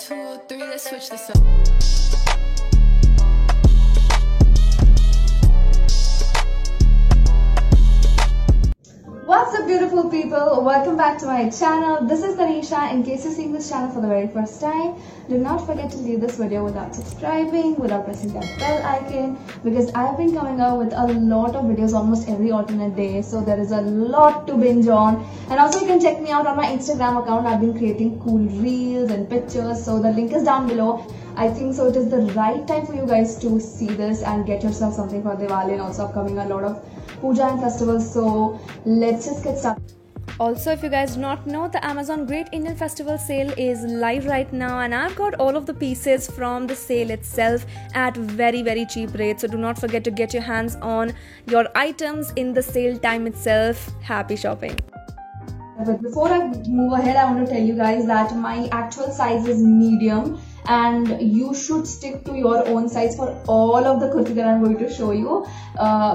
2, 3, let's switch this up. What's up, beautiful people? Welcome back to my channel. This is Tanisha. In case you're seeing this channel for the very first time, do not forget to leave this video without subscribing, without pressing that bell icon, because I've been coming out with a lot of videos almost every alternate day, so there is a lot to binge on. And also you can check me out on my Instagram account. I've been creating cool reels and pictures, so the link is down below. I think so it is the right time for you guys to see this and get yourself something for Diwali, and also upcoming a lot of puja and festivals. So let's just get started. Also, if you guys do not know, the Amazon Great Indian Festival sale is live right now, and I've got all of the pieces from the sale itself at very cheap rates. So do not forget to get your hands on your items in the sale time itself. Happy shopping. But before I move ahead, I want to tell you guys that my actual size is medium, and you should stick to your own size for all of the kurti that I'm going to show you,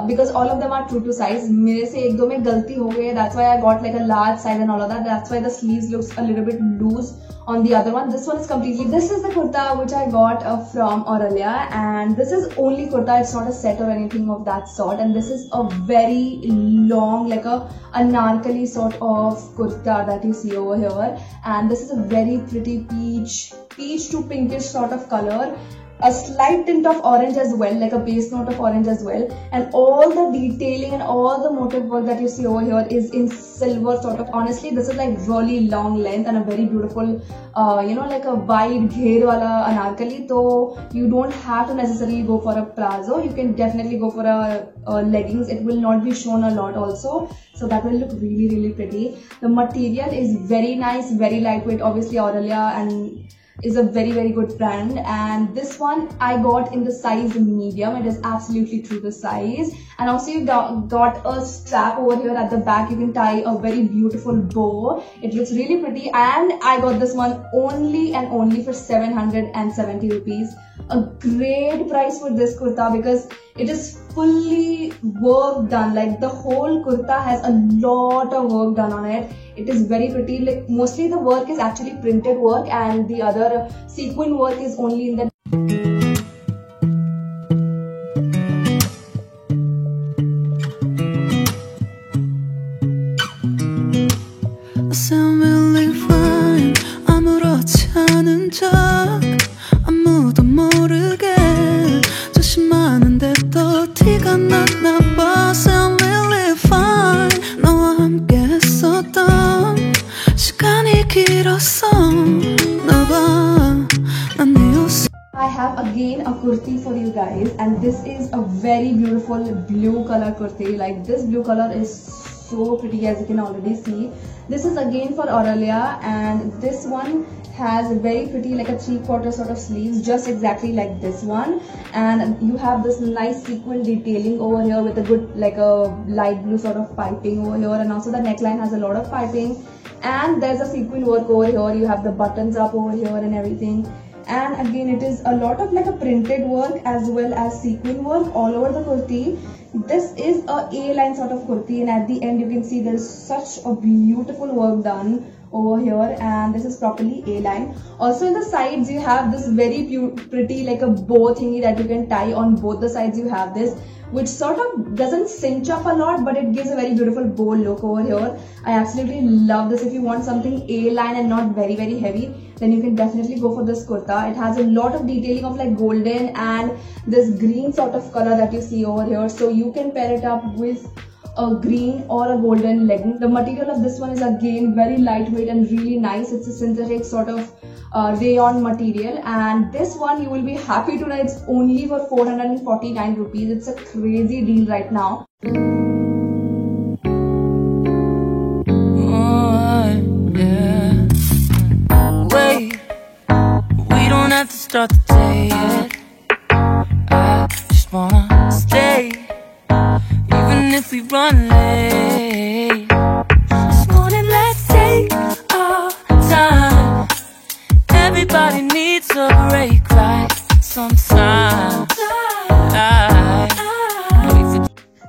because all of them are true to size. मेरे से एक दो में गलती हो गई, that's why I got like a large size and all of that. That's why the sleeves looks a little bit loose on the other one. This one is completely. This is the kurta which I got from Aurelia, and this is only kurta. It's not a set or anything of that sort. And this is a very long, like a anarkali sort of kurta that you see over here. And this is a very pretty peach to pinkish sort of color, a slight tint of orange as well, like a base note of orange as well, and all the detailing and all the motif work that you see over here is in silver sort of. Honestly, this is like really long length and a very beautiful like a wide gher wala anarkali. So you don't have to necessarily go for a plazo. You can definitely go for a leggings. It will not be shown a lot also, so that will look really pretty. The material is very nice, very lightweight. Obviously Aurelia and is a very good brand, and this one I got in the size medium. It is absolutely true to size. And also you got a strap over here at the back. You can tie a very beautiful bow. It looks really pretty, and I got this one only and only for 770 rupees. A great price for this kurta because it is fully work done. Like the whole kurta has a lot of work done on it. It is very pretty. Like mostly the work is actually printed work, and the other sequin work is only in the 아무도 모르게 조심하는데 또 티가 났나 봐. Sound really fine. 너와 함께 했었던 시간이 길었었나 봐. 난 네 옷. I have again a kurti for you guys, and this is a very beautiful blue color kurti. Like this blue color is so pretty, as you can already see. This is again for Aurelia, and this one has a very pretty, like a 3/4 sort of sleeves, just exactly like this one. And you have this nice sequin detailing over here with a good, like a light blue sort of piping over here, and also the neckline has a lot of piping, and there's a sequin work over here. You have the buttons up over here and everything. And again, it is a lot of like a printed work as well as sequin work all over the kurti. This is a A-line sort of kurti, and at the end you can see there is such a beautiful work done over here, and this is properly A-line. Also in the sides you have this very pretty, like a bow thingy that you can tie on both the sides. You have this, which sort of doesn't cinch up a lot, but it gives a very beautiful bow look over here. I absolutely love this. If you want something A-line and not very heavy, then you can definitely go for this kurta. It has a lot of detailing of like golden and this green sort of color that you see over here, so you can pair it up with a green or a golden legging. The material of this one is again very lightweight and really nice. It's a synthetic sort of rayon material, and this one you will be happy to know it's only for 449 rupees. It's a crazy deal right now. Wait, we don't have to start the day yet. I just wanna stay, even if we run late. This morning, let's take our time. Everybody needs a break, right? Sometimes.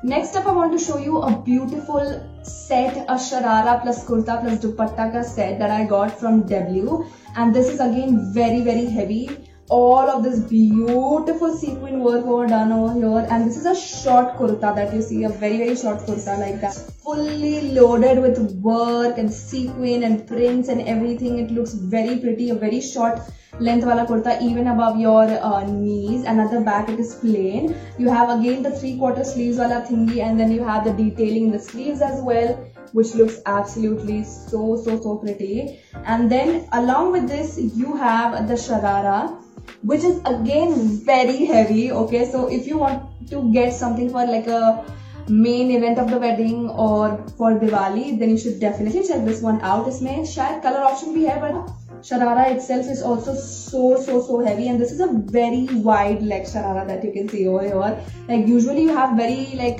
Next up, I want to show you a beautiful set, a sharara plus kurta plus dupatta ka set that I got from W, and this is again very heavy. All of this beautiful sequin work done over here, and this is a short kurta that you see, a very short kurta like that, fully loaded with work and sequin and prints and everything. It looks very pretty, a very short length wala kurta even above your knees, and at the back it is plain. You have again the 3/4 sleeves wala thingy, and then you have the detailing in the sleeves as well, which looks absolutely so pretty. And then along with this you have the sharara, which is again very heavy. Okay, so if you want to get something for like a main event of the wedding or for Diwali, then you should definitely check this one out. Isme shayad color option bhi hai, but sharara itself is also so heavy, and this is a very wide leg sharara that you can see over here. Like usually you have very like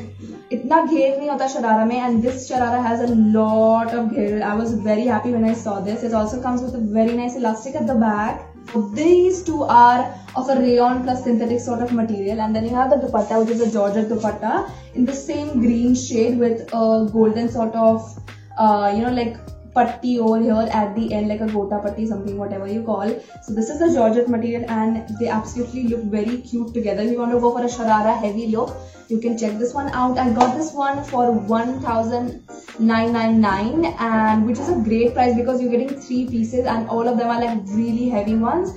itna gher nahi hota sharara mein, and this sharara has a lot of gher. I was very happy when I saw this. It also comes with a very nice elastic at the back. These two are of a rayon plus synthetic sort of material, and then you have the dupatta, which is a georgette dupatta in the same green shade with a golden sort of like patti over here at the end, like a gota patti, something, whatever you call. So this is the georgette material, and they absolutely look very cute together. If you want to go for a sharara heavy look, you can check this one out. I got this one for 1,999, and which is a great price because you're getting 3 pieces, and all of them are like really heavy ones.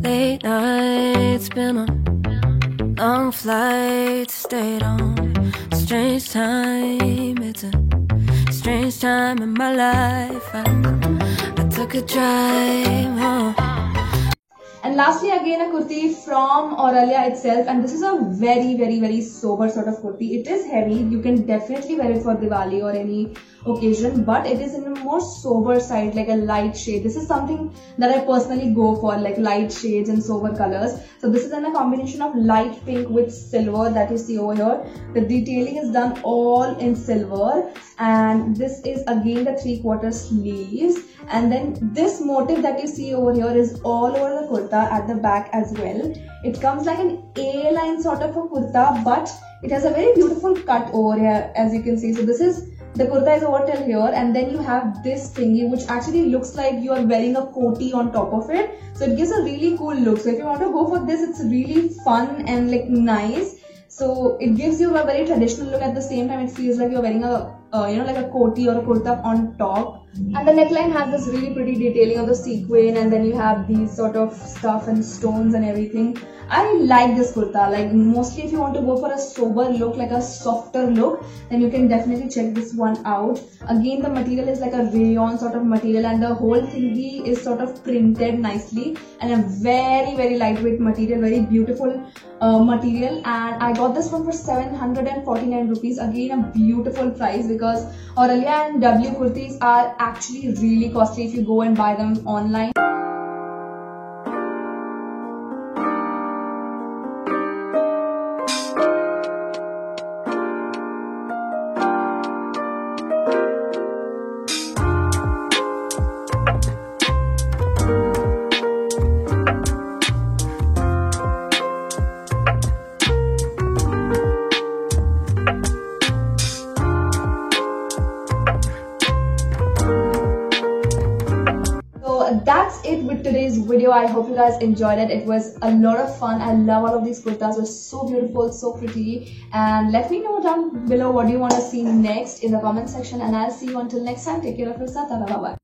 Late nights, been on long flights, stayed on. Strange time, it's a strange time in my life. I took a drive home. And lastly, again a kurti from Aurelia itself, and this is a very sober sort of kurti. It is heavy. You can definitely wear it for Diwali or any occasion, but it is in a more sober side, like a light shade. This is something that I personally go for, like light shades and sober colors. So this is in a combination of light pink with silver that you see over here. The detailing is done all in silver, and this is again the 3/4 sleeves, and then this motif that you see over here is all over the kurta at the back as well. It comes like an A-line sort of a kurta, but it has a very beautiful cut over here, as you can see. So this is, the kurta is over till here, and then you have this thingy which actually looks like you are wearing a koti on top of it. So it gives a really cool look. So if you want to go for this, it's really fun and like nice. So it gives you a very traditional look. At the same time, it feels like you're wearing a like a koti or a kurta on top. And the neckline has this really pretty detailing of the sequin, and then you have these sort of stuff and stones and everything. I like this kurta. Like mostly if you want to go for a sober look, like a softer look, then you can definitely check this one out. Again, the material is like a rayon sort of material, and the whole thingy is sort of printed nicely, and a very lightweight material, very beautiful material. And I got this one for 749 rupees. Again, a beautiful price, because Aurelia and W kurtis are actually really costly if you go and buy them online. That's it with today's video. I hope you guys enjoyed it. It was a lot of fun. I love all of these kurtas. They're so beautiful, so pretty. And let me know down below what do you want to see next in the comment section, and I'll see you until next time. Take care of yourself. Bye bye.